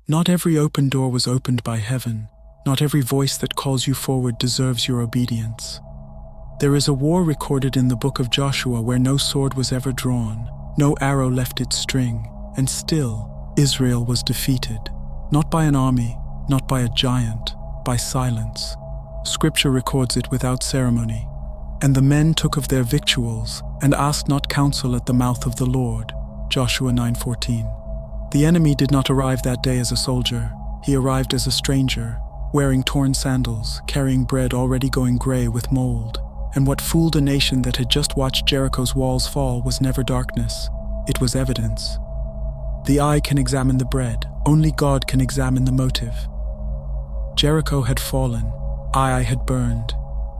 Not every open door was opened by heaven. Not every voice that calls you forward deserves your obedience. There is a war recorded in the book of Joshua where no sword was ever drawn, no arrow left its string, and still Israel was defeated. Not by an army, not by a giant, by silence. Scripture records it without ceremony. And the men took of their victuals, and asked not counsel at the mouth of the Lord. Joshua 9:14. The enemy did not arrive that day as a soldier. He arrived as a stranger, wearing torn sandals, carrying bread already going gray with mold. And what fooled a nation that had just watched Jericho's walls fall was never darkness. It was evidence. The eye can examine the bread. Only God can examine the motive. Jericho had fallen. Ai had burned.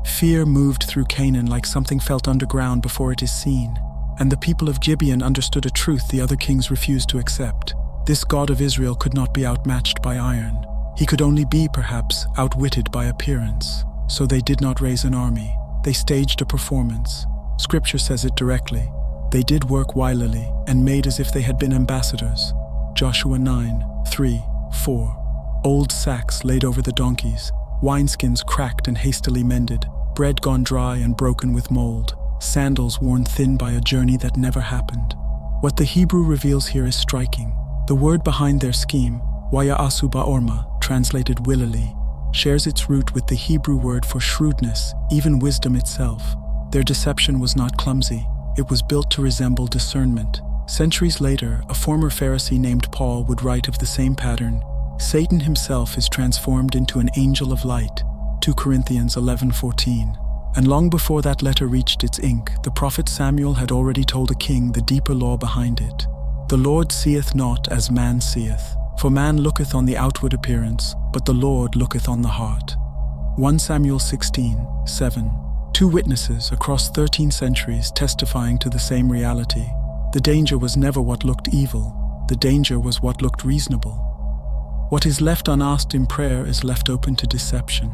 Fear moved through Canaan like something felt underground before it is seen. And the people of Gibeon understood a truth the other kings refused to accept. This God of Israel could not be outmatched by iron. He could only be, perhaps, outwitted by appearance. So they did not raise an army. They staged a performance. Scripture says it directly. They did work wilily and made as if they had been ambassadors. Joshua 9:3-4. Old sacks laid over the donkeys, wineskins cracked and hastily mended, bread gone dry and broken with mold, sandals worn thin by a journey that never happened. What the Hebrew reveals here is striking. The word behind their scheme, waya'asu ba'orma, translated willily, shares its root with the Hebrew word for shrewdness, even wisdom itself. Their deception was not clumsy. It was built to resemble discernment. Centuries later, a former Pharisee named Paul would write of the same pattern. Satan himself is transformed into an angel of light, 2 Corinthians 11:14. And long before that letter reached its ink, the prophet Samuel had already told a king the deeper law behind it. The Lord seeth not as man seeth, for man looketh on the outward appearance, but the Lord looketh on the heart. 1 Samuel 16:7. Two witnesses across 13 centuries testifying to the same reality. The danger was never what looked evil. The danger was what looked reasonable. What is left unasked in prayer is left open to deception.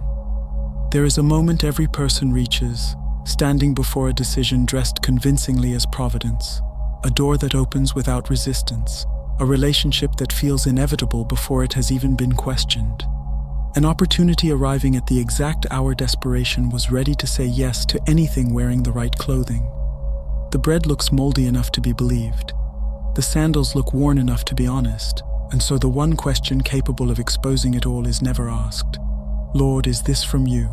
There is a moment every person reaches, standing before a decision dressed convincingly as providence, a door that opens without resistance, a relationship that feels inevitable before it has even been questioned. An opportunity arriving at the exact hour desperation was ready to say yes to anything wearing the right clothing. The bread looks moldy enough to be believed. The sandals look worn enough to be honest, and so the one question capable of exposing it all is never asked. Lord, is this from you?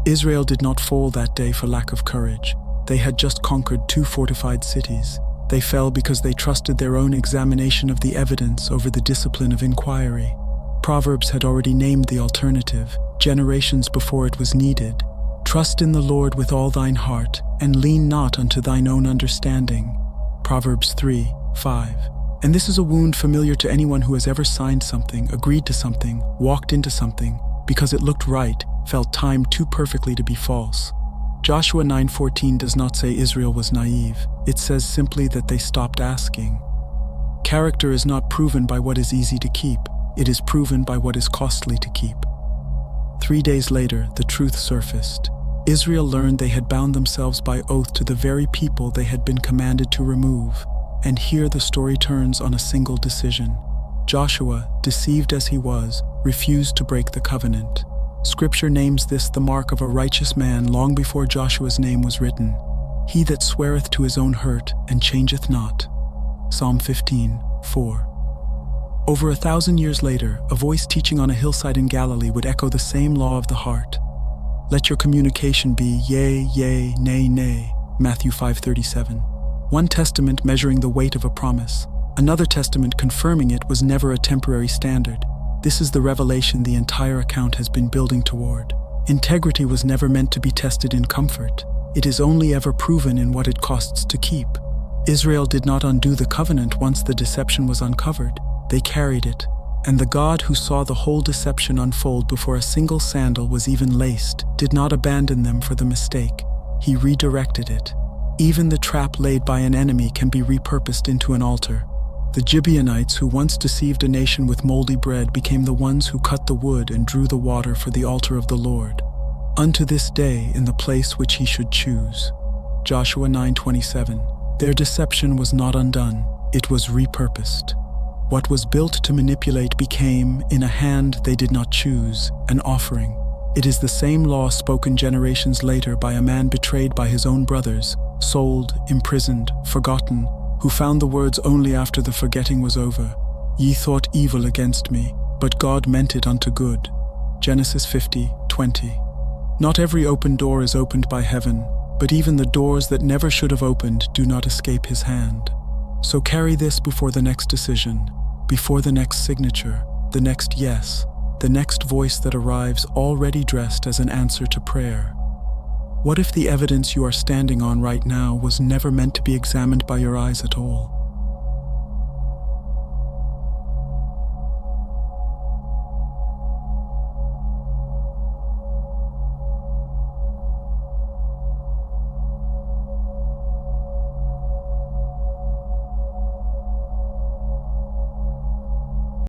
Israel did not fall that day for lack of courage. They had just conquered 2 fortified cities. They fell because they trusted their own examination of the evidence over the discipline of inquiry. Proverbs had already named the alternative, generations before it was needed. Trust in the Lord with all thine heart, and lean not unto thine own understanding. Proverbs 3:5. And this is a wound familiar to anyone who has ever signed something, agreed to something, walked into something, because it looked right, felt timed too perfectly to be false. Joshua 9:14 does not say Israel was naive. It says simply that they stopped asking. Character is not proven by what is easy to keep. It is proven by what is costly to keep. 3 days later, the truth surfaced. Israel learned they had bound themselves by oath to the very people they had been commanded to remove. And here the story turns on a single decision. Joshua, deceived as he was, refused to break the covenant. Scripture names this the mark of a righteous man long before Joshua's name was written. He that sweareth to his own hurt and changeth not. Psalm 15:4. Over 1,000 years later, a voice teaching on a hillside in Galilee would echo the same law of the heart. Let your communication be yea, yea, nay, nay. Matthew 5:37. One testament measuring the weight of a promise. Another testament confirming it was never a temporary standard. This is the revelation the entire account has been building toward. Integrity was never meant to be tested in comfort. It is only ever proven in what it costs to keep. Israel did not undo the covenant once the deception was uncovered. They carried it. And the God who saw the whole deception unfold before a single sandal was even laced did not abandon them for the mistake. He redirected it. Even the trap laid by an enemy can be repurposed into an altar. The Gibeonites who once deceived a nation with moldy bread became the ones who cut the wood and drew the water for the altar of the Lord, unto this day in the place which he should choose. Joshua 9:27. Their deception was not undone, it was repurposed. What was built to manipulate became, in a hand they did not choose, an offering. It is the same law spoken generations later by a man betrayed by his own brothers, sold, imprisoned, forgotten, who found the words only after the forgetting was over. Ye thought evil against me, but God meant it unto good. Genesis 50:20. Not every open door is opened by heaven, but even the doors that never should have opened do not escape his hand. So carry this before the next decision, before the next signature, the next yes, the next voice that arrives already dressed as an answer to prayer. What if the evidence you are standing on right now was never meant to be examined by your eyes at all?